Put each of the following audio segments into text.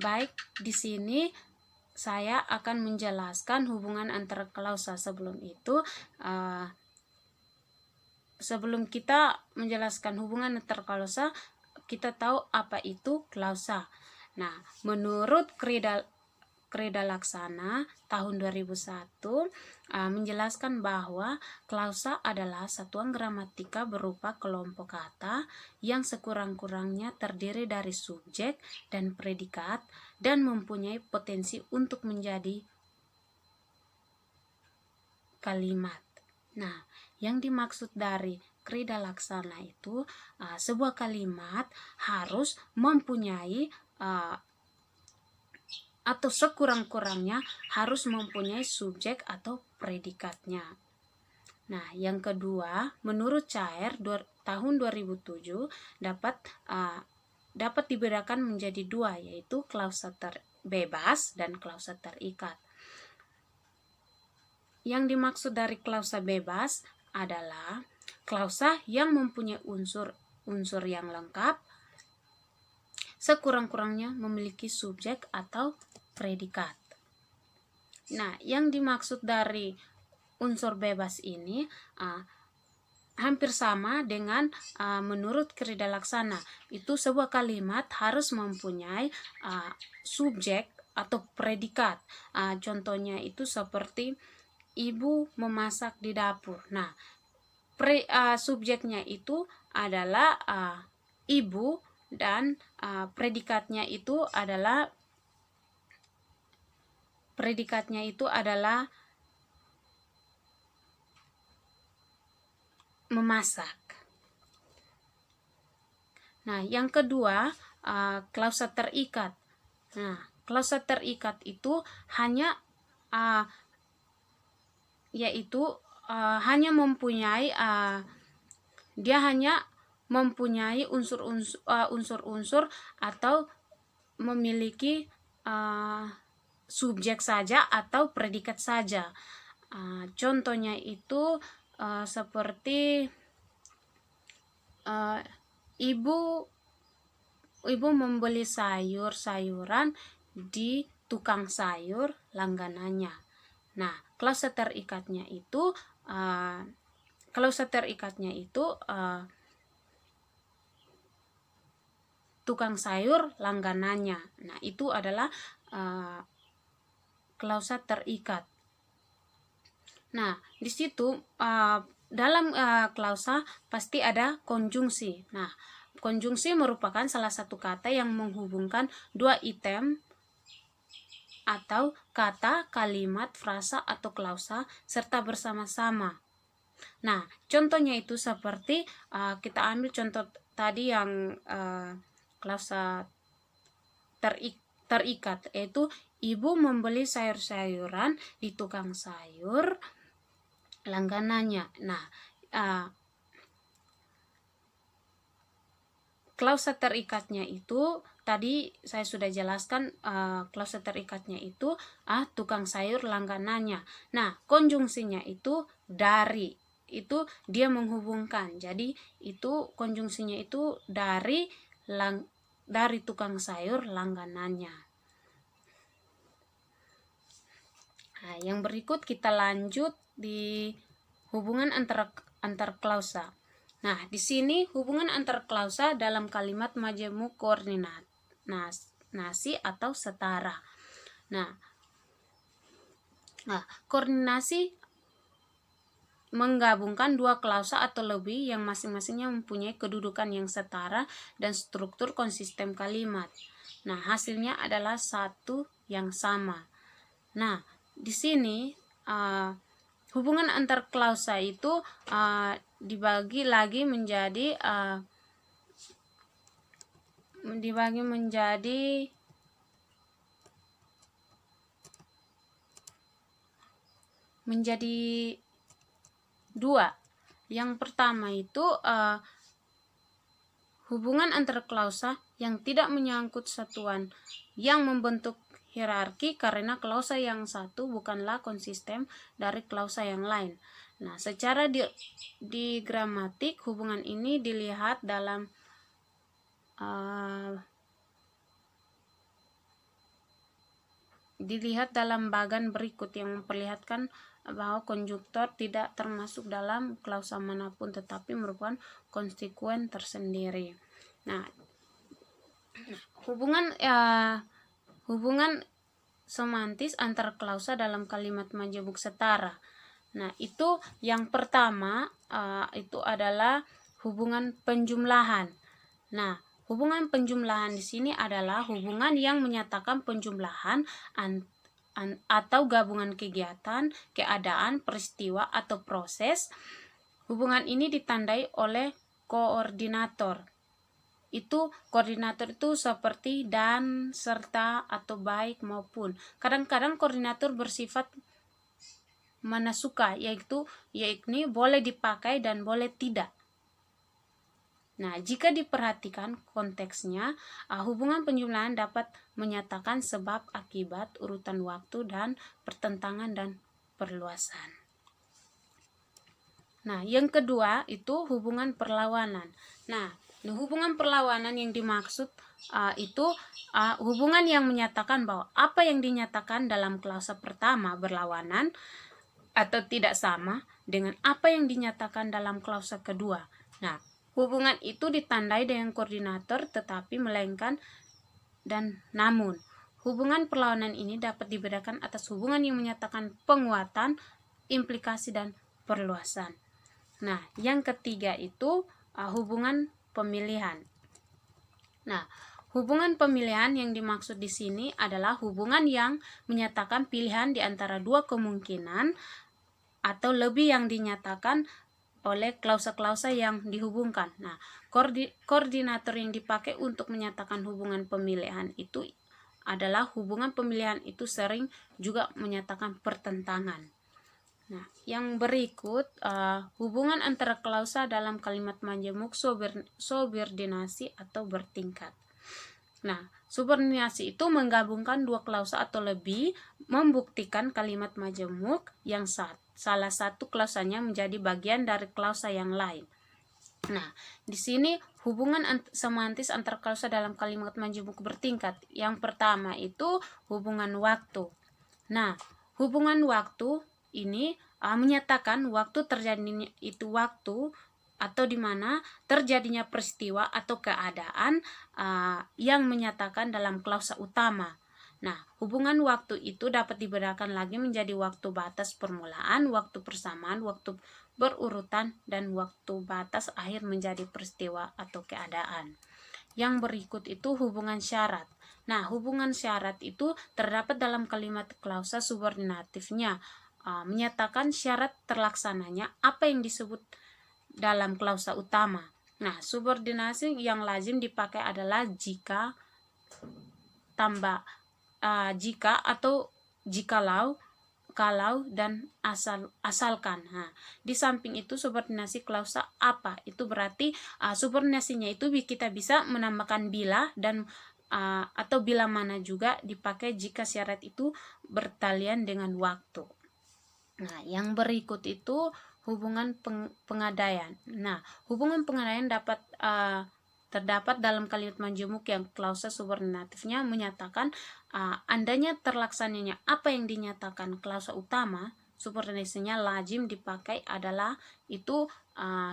Baik, di sini saya akan menjelaskan hubungan antara klausa. Sebelum kita menjelaskan hubungan antar klausa, kita tahu apa itu klausa. Nah, menurut Krida Laksana tahun 2001 menjelaskan bahwa klausa adalah satuan gramatika berupa kelompok kata yang sekurang-kurangnya terdiri dari subjek dan predikat dan mempunyai potensi untuk menjadi kalimat. Nah, yang dimaksud dari Krida Laksana itu sebuah kalimat harus mempunyai atau sekurang-kurangnya harus mempunyai subjek atau predikatnya. Nah, yang kedua, menurut Cair tahun 2007 dapat dibedakan menjadi dua, yaitu klausa bebas dan klausa terikat. Yang dimaksud dari klausa bebas adalah klausa yang mempunyai unsur yang lengkap, sekurang-kurangnya memiliki subjek atau predikat. Nah, yang dimaksud dari unsur bebas ini hampir sama dengan menurut Krida Laksana. Itu sebuah kalimat harus mempunyai subjek atau predikat. Contohnya itu seperti ibu memasak di dapur. Nah, subjeknya itu adalah ibu dan predikatnya itu adalah memasak. Nah, yang kedua, klausa terikat. Nah, klausa terikat itu hanya hanya mempunyai dia hanya mempunyai unsur-unsur atau memiliki subjek saja atau predikat saja. Contohnya itu seperti ibu membeli sayuran di tukang sayur langganannya. Nah, klausa terikatnya itu tukang sayur langganannya. Nah, itu adalah klausa terikat. Nah, di situ dalam klausa pasti ada konjungsi. Nah, konjungsi merupakan salah satu kata yang menghubungkan dua item atau kata, kalimat, frasa, atau klausa serta bersama-sama. Nah, contohnya itu seperti kita ambil contoh tadi yang klausa terikat, yaitu ibu membeli sayur-sayuran di tukang sayur langganannya. Nah, klausa terikatnya itu tadi saya sudah jelaskan, klausa terikatnya itu tukang sayur langganannya. Nah, konjungsinya itu dari, itu dia menghubungkan. Jadi itu konjungsinya itu dari tukang sayur langganannya. Nah, yang berikut kita lanjut di hubungan antar klausa. Nah, di sini hubungan antar klausa dalam kalimat majemuk koordinat nasi atau setara. Nah, koordinasi menggabungkan dua klausa atau lebih yang masing-masingnya mempunyai kedudukan yang setara dan struktur konsisten kalimat. Nah, hasilnya adalah satu yang sama. Nah, di sini hubungan antar klausa itu dibagi menjadi dua. Yang pertama itu hubungan antar klausa yang tidak menyangkut satuan yang membentuk hierarki karena klausa yang satu bukanlah konsisten dari klausa yang lain. Nah, secara di gramatik hubungan ini dilihat dalam dilihat dalam bagan berikut yang memperlihatkan bahwa konjuktor tidak termasuk dalam klausa manapun tetapi merupakan konstituen tersendiri. Nah, hubungan semantis antar klausa dalam kalimat majemuk setara. Nah, itu yang pertama itu adalah hubungan penjumlahan. Nah, hubungan penjumlahan di sini adalah hubungan yang menyatakan penjumlahan atau gabungan kegiatan, keadaan, peristiwa, atau proses. Hubungan ini ditandai oleh koordinator. Koordinator itu seperti dan, serta, atau baik maupun. Kadang-kadang koordinator bersifat mana suka, yaitu boleh dipakai dan boleh tidak. Nah, jika diperhatikan konteksnya, hubungan penjumlahan dapat menyatakan sebab, akibat, urutan waktu, dan pertentangan dan perluasan. Nah, yang kedua itu hubungan perlawanan. Nah, hubungan perlawanan yang dimaksud itu hubungan yang menyatakan bahwa apa yang dinyatakan dalam klausa pertama berlawanan atau tidak sama dengan apa yang dinyatakan dalam klausa kedua. Nah, hubungan itu ditandai dengan koordinator tetapi melainkan dan namun. Hubungan perlawanan ini dapat dibedakan atas hubungan yang menyatakan penguatan, implikasi, dan perluasan. Nah, yang ketiga itu hubungan pemilihan. Nah, hubungan pemilihan yang dimaksud di sini adalah hubungan yang menyatakan pilihan di antara dua kemungkinan atau lebih yang dinyatakan oleh klausa-klausa yang dihubungkan. Nah, koordinator yang dipakai untuk menyatakan hubungan pemilihan itu adalah hubungan pemilihan itu sering juga menyatakan pertentangan. Nah, yang berikut hubungan antara klausa dalam kalimat majemuk subordinasi atau bertingkat. Nah, subordinasi itu menggabungkan dua klausa atau lebih, membuktikan kalimat majemuk yang salah satu klausanya menjadi bagian dari klausa yang lain. Nah, di sini hubungan semantis antar klausa dalam kalimat majemuk bertingkat. Yang pertama itu hubungan waktu. Nah, hubungan waktu ini menyatakan waktu terjadinya itu waktu atau di mana terjadinya peristiwa atau keadaan yang menyatakan dalam klausa utama. Nah, hubungan waktu itu dapat dibedakan lagi menjadi waktu batas permulaan, waktu persamaan, waktu berurutan, dan waktu batas akhir menjadi peristiwa atau keadaan. Yang berikut itu hubungan syarat. Nah, hubungan syarat itu terdapat dalam kalimat klausa subordinatifnya, menyatakan syarat terlaksananya apa yang disebut dalam klausa utama. Nah, subordinasi yang lazim dipakai adalah jika, jika atau jikalau, kalau, dan asalkan. Nah, di samping itu subordinasi klausa apa? Itu berarti subordinasinya itu kita bisa menambahkan bila dan atau bila mana juga dipakai jika syarat itu bertalian dengan waktu. Nah, yang berikut itu hubungan pengadaian. Nah, hubungan pengadaian terdapat dalam kalimat majemuk yang klausa subordinatifnya menyatakan andanya terlaksananya apa yang dinyatakan klausa utama, subordinasinya lazim dipakai adalah itu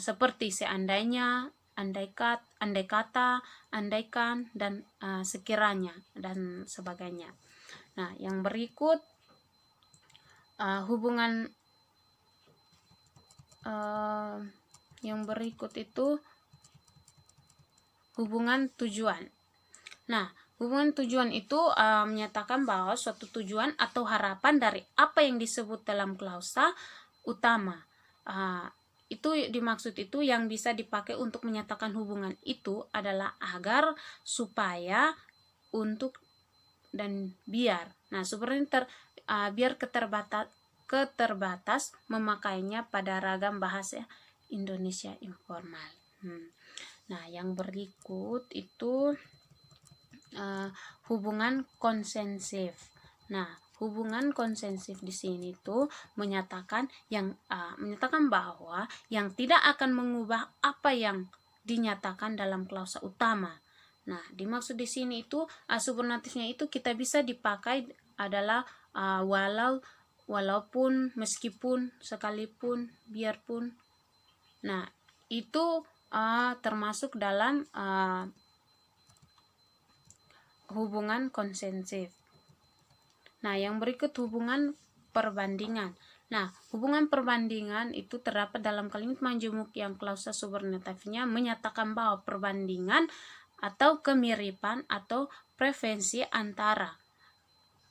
seperti seandainya, andai kata, andaikan, dan sekiranya, dan sebagainya. Nah, yang berikut hubungan yang berikut itu hubungan tujuan. Nah, hubungan tujuan itu menyatakan bahwa suatu tujuan atau harapan dari apa yang disebut dalam klausa utama. Itu dimaksud itu yang bisa dipakai untuk menyatakan hubungan itu adalah agar, supaya, untuk, dan biar. Nah, sebenarnya biar keterbatas memakainya pada ragam bahasa Indonesia informal. Nah, yang berikut itu hubungan konsensif. Nah, hubungan konsensif di sini tuh menyatakan menyatakan bahwa yang tidak akan mengubah apa yang dinyatakan dalam klausa utama. Nah, dimaksud di sini itu subordinatifnya itu kita bisa dipakai adalah walaupun, meskipun, sekalipun, biarpun. Nah, itu termasuk dalam hubungan konsensif. Nah, yang berikut hubungan perbandingan. Nah, hubungan perbandingan itu terdapat dalam kalimat majemuk yang klausa subordinatifnya menyatakan bahwa perbandingan atau kemiripan atau preferensi antara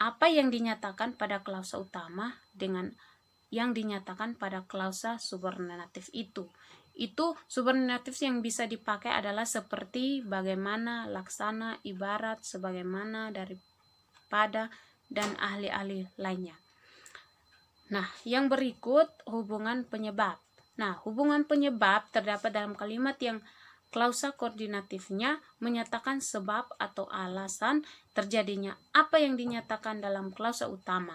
apa yang dinyatakan pada klausa utama dengan yang dinyatakan pada klausa subordinatif itu. Itu subordinatif yang bisa dipakai adalah seperti bagaimana, laksana, ibarat, sebagaimana, daripada, dan ahli-ahli lainnya. Nah, yang berikut hubungan penyebab. Nah, hubungan penyebab terdapat dalam kalimat yang klausa koordinatifnya menyatakan sebab atau alasan terjadinya apa yang dinyatakan dalam klausa utama.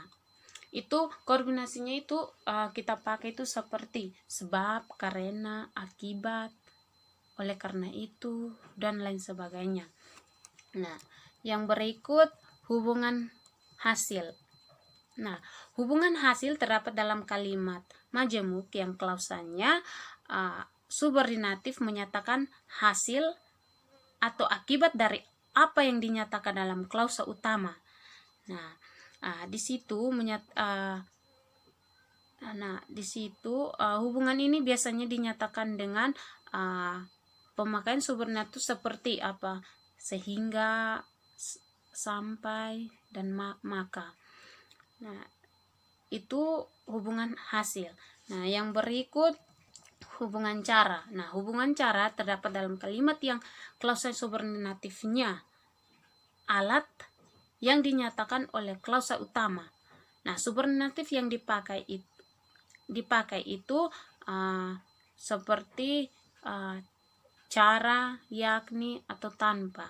Itu koordinasinya itu kita pakai itu seperti sebab, karena, akibat, oleh karena itu, dan lain sebagainya. Nah, yang berikut hubungan hasil. Nah, hubungan hasil terdapat dalam kalimat majemuk yang klausanya subordinatif menyatakan hasil atau akibat dari apa yang dinyatakan dalam klausa utama. Nah, di situ hubungan ini biasanya dinyatakan dengan pemakaian subordinatif seperti apa? Sehingga, sampai, dan maka. Nah, itu hubungan hasil. Nah, yang berikut hubungan cara. Nah, hubungan cara terdapat dalam kalimat yang klausa subordinatifnya alat yang dinyatakan oleh klausa utama. Nah, subordinatif yang dipakai itu seperti cara, yakni, atau tanpa.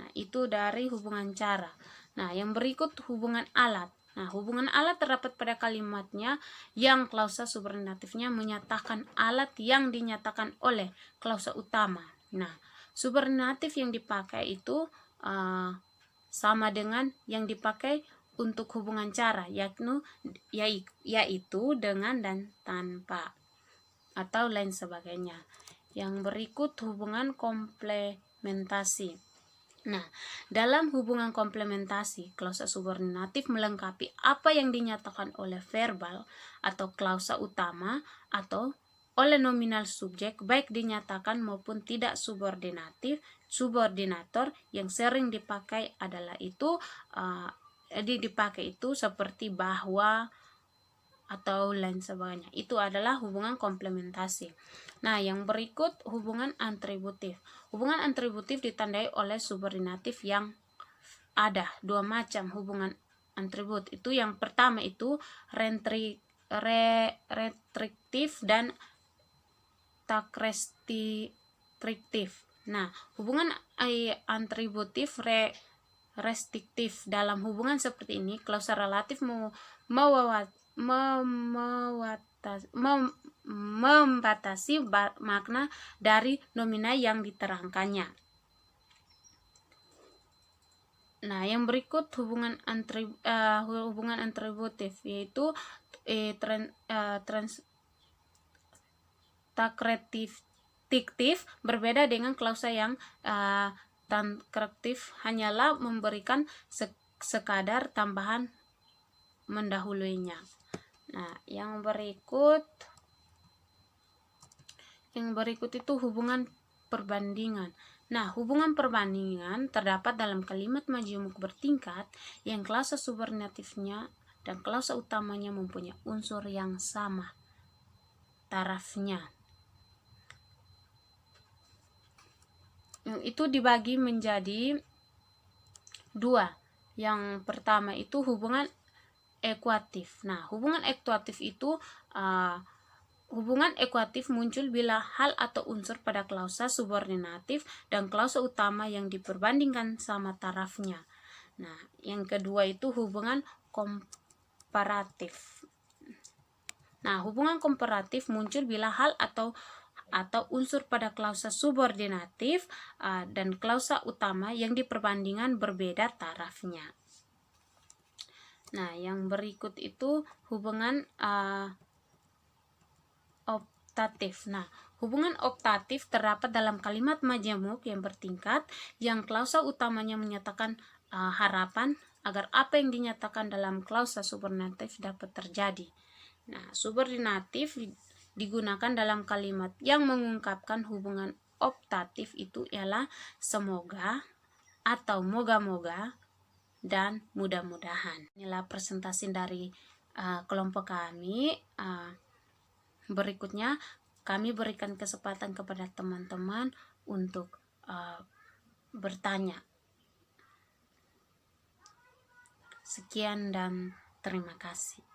Nah, itu dari hubungan cara. Nah, yang berikut hubungan alat. Nah, hubungan alat terdapat pada kalimatnya yang klausa subordinatifnya menyatakan alat yang dinyatakan oleh klausa utama. Nah, subordinatif yang dipakai itu sama dengan yang dipakai untuk hubungan cara, yaitu dengan dan tanpa atau lain sebagainya. Yang berikut hubungan komplementasi. Nah, dalam hubungan komplementasi, klausa subordinatif melengkapi apa yang dinyatakan oleh verbal atau klausa utama atau oleh nominal subjek, baik dinyatakan maupun tidak subordinator yang sering dipakai adalah itu dipakai itu seperti bahwa atau lain sebagainya. Itu adalah hubungan komplementasi. Nah, yang berikut hubungan atributif. Hubungan atributif ditandai oleh subordinatif yang ada dua macam hubungan atribut. Itu yang pertama itu restriktif dan takrestriktif. Nah, hubungan atributif restriktif dalam hubungan seperti ini, klausa relatif membatasi makna dari nomina yang diterangkannya. Nah, yang berikut hubungan atributif yaitu takrestriktif berbeda dengan klausa yang takrestriktif hanyalah memberikan sekadar tambahan mendahulunya. Nah, yang berikut itu hubungan perbandingan. Nah, hubungan perbandingan terdapat dalam kalimat majemuk bertingkat yang klausa subordinatifnya dan klausa utamanya mempunyai unsur yang sama tarafnya. Itu dibagi menjadi dua. Yang pertama itu hubungan ekuatif. Nah, hubungan ekuatif itu hubungan ekuatif muncul bila hal atau unsur pada klausa subordinatif dan klausa utama yang diperbandingkan sama tarafnya. Nah, yang kedua itu hubungan komparatif. Nah, hubungan komparatif muncul bila hal atau unsur pada klausa subordinatif dan klausa utama yang diperbandingkan berbeda tarafnya. Nah, yang berikut itu hubungan optatif. Nah, hubungan optatif terdapat dalam kalimat majemuk yang bertingkat yang klausa utamanya menyatakan harapan agar apa yang dinyatakan dalam klausa subordinatif dapat terjadi. Nah, subordinatif digunakan dalam kalimat yang mengungkapkan hubungan optatif itu ialah semoga atau moga-moga dan mudah-mudahan. Inilah presentasi dari kelompok kami. Berikutnya kami berikan kesempatan kepada teman-teman untuk bertanya. Sekian dan terima kasih.